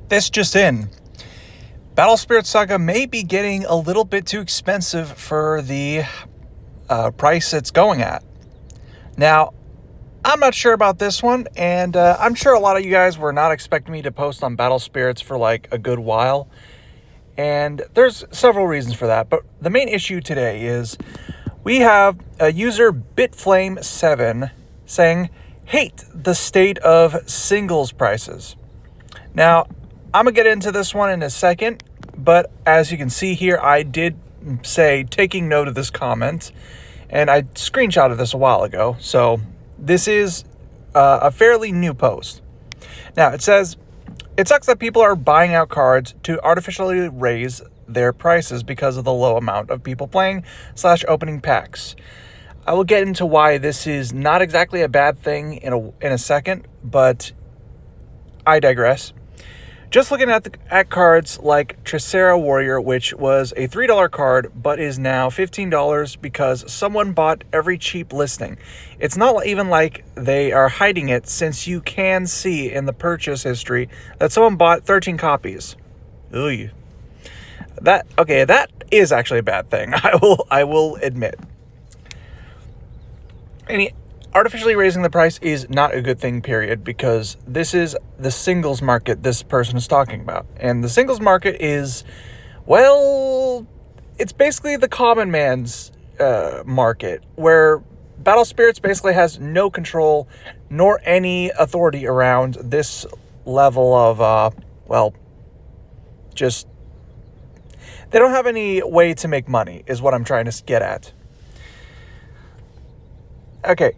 This just in. Battle Spirit Saga may be getting a little bit too expensive for the price it's going at. Now, I'm not sure about this one, and I'm sure a lot of you guys were not expecting me to post on Battle Spirits for like a good while. And there's several reasons for that, but the main issue today is we have a user BitFlame7 saying, hate the state of singles prices. Now, I'm going to get into this one in a second, but as you can see here, I did say taking note of this comment, and I screenshotted this a while ago, so this is a fairly new post. Now, it says, it sucks that people are buying out cards to artificially raise their prices because of the low amount of people playing / opening packs. I will get into why this is not exactly a bad thing in a second, but I digress. Just looking at cards like Tricera Warrior, which was a $3 card, but is now $15 because someone bought every cheap listing. It's not even like they are hiding it, since you can see in the purchase history that someone bought 13 copies. Ooh. That is actually a bad thing. I will admit. Artificially raising the price is not a good thing, period, because this is the singles market this person is talking about. And the singles market is, well, it's basically the common man's market, where Battle Spirits basically has no control nor any authority around this level of, just, they don't have any way to make money, is what I'm trying to get at. Okay.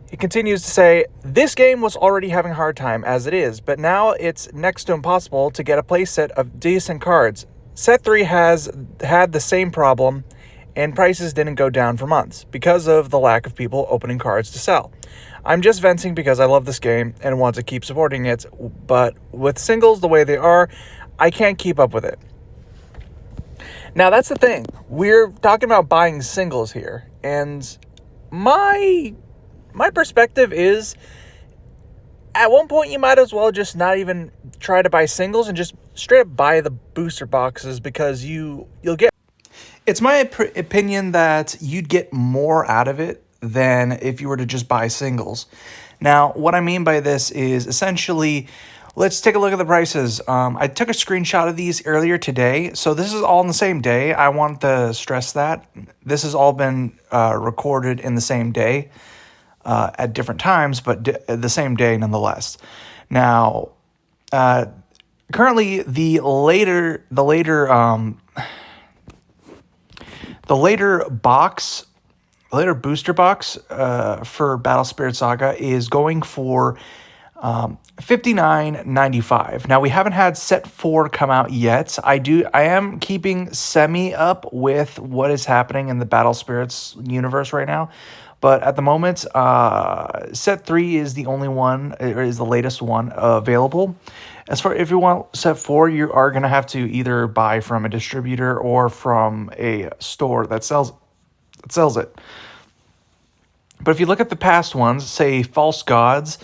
He continues to say, this game was already having a hard time as it is, but now it's next to impossible to get a playset of decent cards. Set 3 has had the same problem, and prices didn't go down for months because of the lack of people opening cards to sell. I'm just venting because I love this game and want to keep supporting it, but with singles the way they are, I can't keep up with it. Now that's the thing. We're talking about buying singles here, and my perspective is, at one point you might as well just not even try to buy singles and just straight up buy the booster boxes, because you'll get... It's my opinion that you'd get more out of it than if you were to just buy singles. Now, what I mean by this is essentially, let's take a look at the prices. I took a screenshot of these earlier today, so this is all in the same day. I want to stress that. This has all been recorded in the same day. At different times, but the same day nonetheless. Now, currently the later booster box for Battle Spirit Saga is going for $59.95. Now, we haven't had set 4 come out yet. I am keeping semi up with what is happening in the Battle Spirits universe right now. But at the moment, set 3 is the only one, or is the latest one available. As far if you want set 4, you are going to have to either buy from a distributor or from a store that sells it. But if you look at the past ones, say False Gods,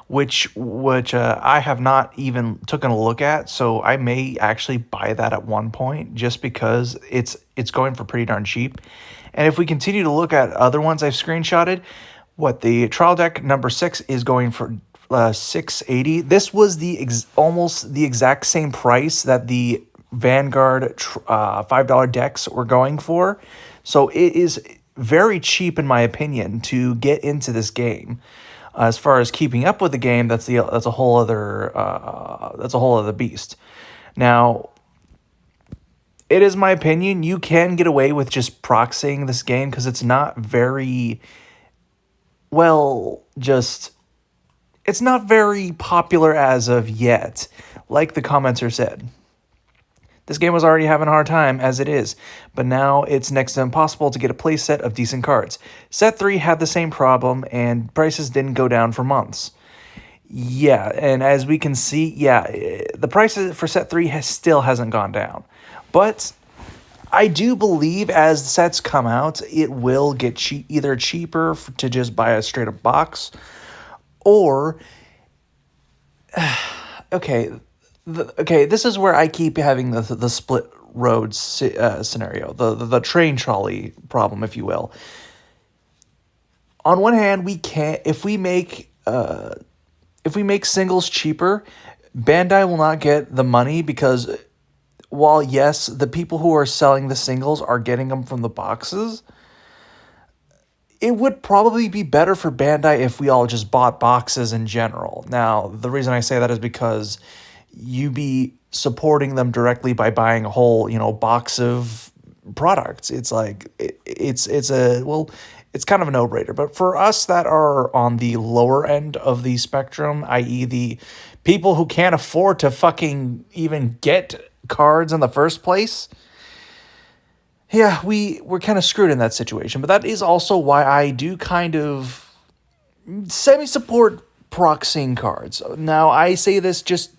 which I have not even taken a look at, so I may actually buy that at one point just because it's going for pretty darn cheap. And if we continue to look at other ones I've screenshotted, the trial deck number 6 is going for $680. This was almost the exact same price that the Vanguard $5 decks were going for. So it is very cheap, in my opinion, to get into this game. As far as keeping up with the game, that's a whole other beast. Now, it is my opinion, you can get away with just proxying this game because it's not very, it's not very popular as of yet, like the commenter said. This game was already having a hard time as it is, but now it's next to impossible to get a playset of decent cards. Set 3 had the same problem, and prices didn't go down for months. Yeah, and as we can see, the prices for set 3 still hasn't gone down. But I do believe as the sets come out, it will get either cheaper to just buy a straight up box, or okay, Okay, this is where I keep having the split road scenario, the train trolley problem, if you will. On one hand, we can't if we make singles cheaper, Bandai will not get the money because while yes, the people who are selling the singles are getting them from the boxes, it would probably be better for Bandai if we all just bought boxes in general. Now, the reason I say that is because you be supporting them directly by buying a whole, box of products. It's like it's kind of a no-brainer. But for us that are on the lower end of the spectrum, i.e. the people who can't afford to fucking even get cards in the first place, yeah, we're kind of screwed in that situation. But that is also why I do kind of semi-support proxying cards. Now, I say this just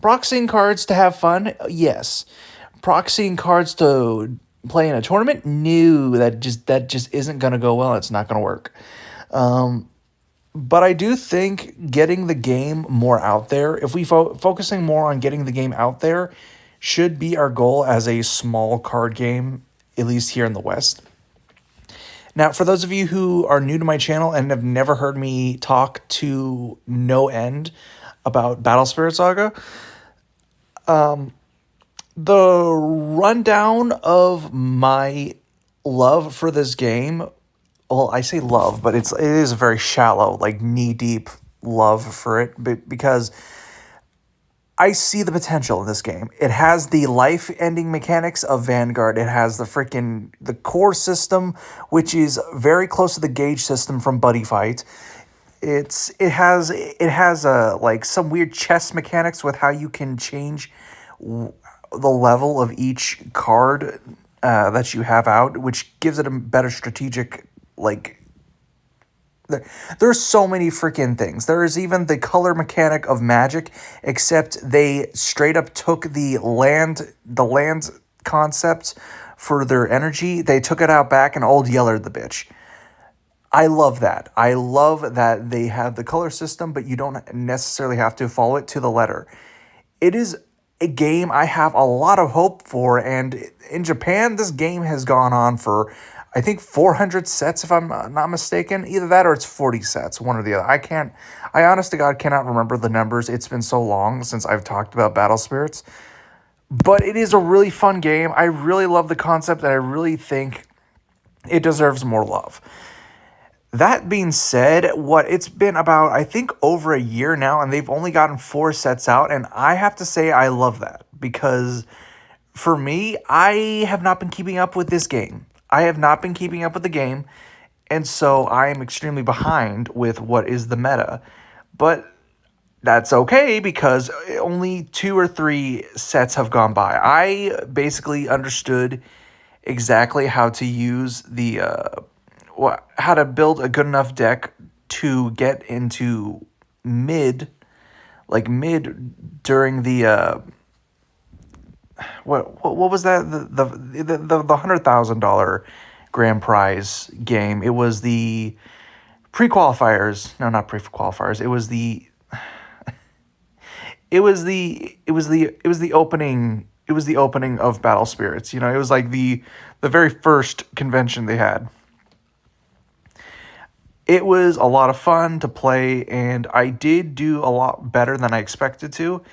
proxying cards to have fun, yes. Proxying cards to play in a tournament, no, that just isn't gonna go well. It's not gonna work. But I do think getting the game more out there, if we focusing more on getting the game out there, should be our goal as a small card game, at least here in the West. Now, for those of you who are new to my channel and have never heard me talk to no end about Battle Spirit Saga, the rundown of my love for this game, well, I say love, but it is a very shallow, like knee-deep love for it, because I see the potential in this game. It has the life-ending mechanics of Vanguard. It has the core system, which is very close to the gauge system from Buddy Fight. It has like some weird chess mechanics with how you can change the level of each card that you have out, which gives it a better strategic, like, there's so many freaking things. There is even the color mechanic of Magic, except they straight up took the land concept for their energy. They took it out back and old Yeller the bitch. I love that. I love that they have the color system, but you don't necessarily have to follow it to the letter. It is a game I have a lot of hope for, and in Japan, this game has gone on for, I think, 400 sets, if I'm not mistaken. Either that or it's 40 sets, one or the other. I honest to God cannot remember the numbers. It's been so long since I've talked about Battle Spirits. But it is a really fun game. I really love the concept, and I really think it deserves more love. That being said, it's been about, I think, over a year now, and they've only gotten 4 sets out, and I have to say I love that, because for me, I have not been keeping up with this game. I have not been keeping up with the game, and so I am extremely behind with what is the meta. But that's okay, because only 2 or 3 sets have gone by. I basically understood exactly how to use how to build a good enough deck to get into mid during the what was that, the $100,000 grand prize game. It was the pre-qualifiers. No, not pre-qualifiers. It was the opening. It was the opening of Battle Spirits. It was like the very first convention they had. It was a lot of fun to play, and I did do a lot better than I expected to.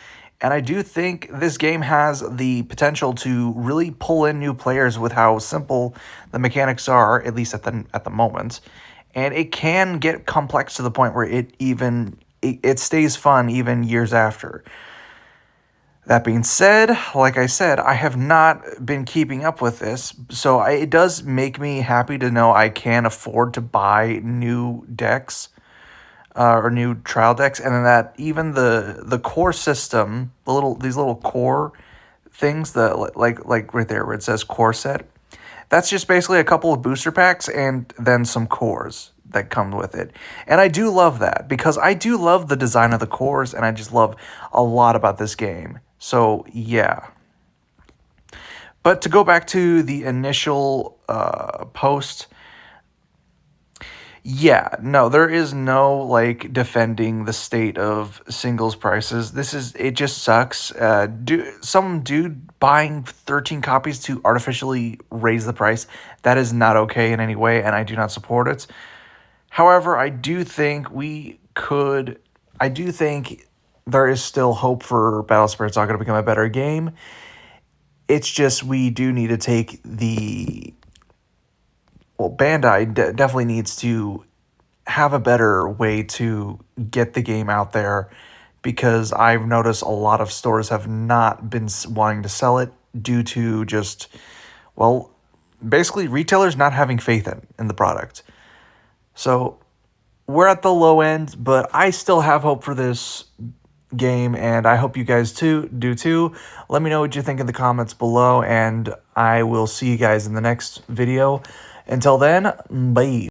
And I do think this game has the potential to really pull in new players with how simple the mechanics are, at least at the moment. And it can get complex to the point where it stays fun even years after. That being said, like I said, I have not been keeping up with this, so it does make me happy to know I can afford to buy new decks or new trial decks, and then that even the core system, these little core things, like right there where it says core set, that's just basically a couple of booster packs and then some cores that come with it. And I do love that, because I do love the design of the cores, and I just love a lot about this game. So, yeah. But to go back to the initial post, Yeah, no, there is no like defending the state of singles prices. It just sucks. Some dude buying 13 copies to artificially raise the price. That is not okay in any way, and I do not support it. However, I do think there is still hope for Battle Spirit Saga to become a better game. It's just we do need to take Bandai definitely needs to have a better way to get the game out there, because I've noticed a lot of stores have not been wanting to sell it due to just, well, basically retailers not having faith in the product. So we're at the low end, but I still have hope for this game, and I hope you guys do too. Let me know what you think in the comments below, and I will see you guys in the next video. Until then, bye.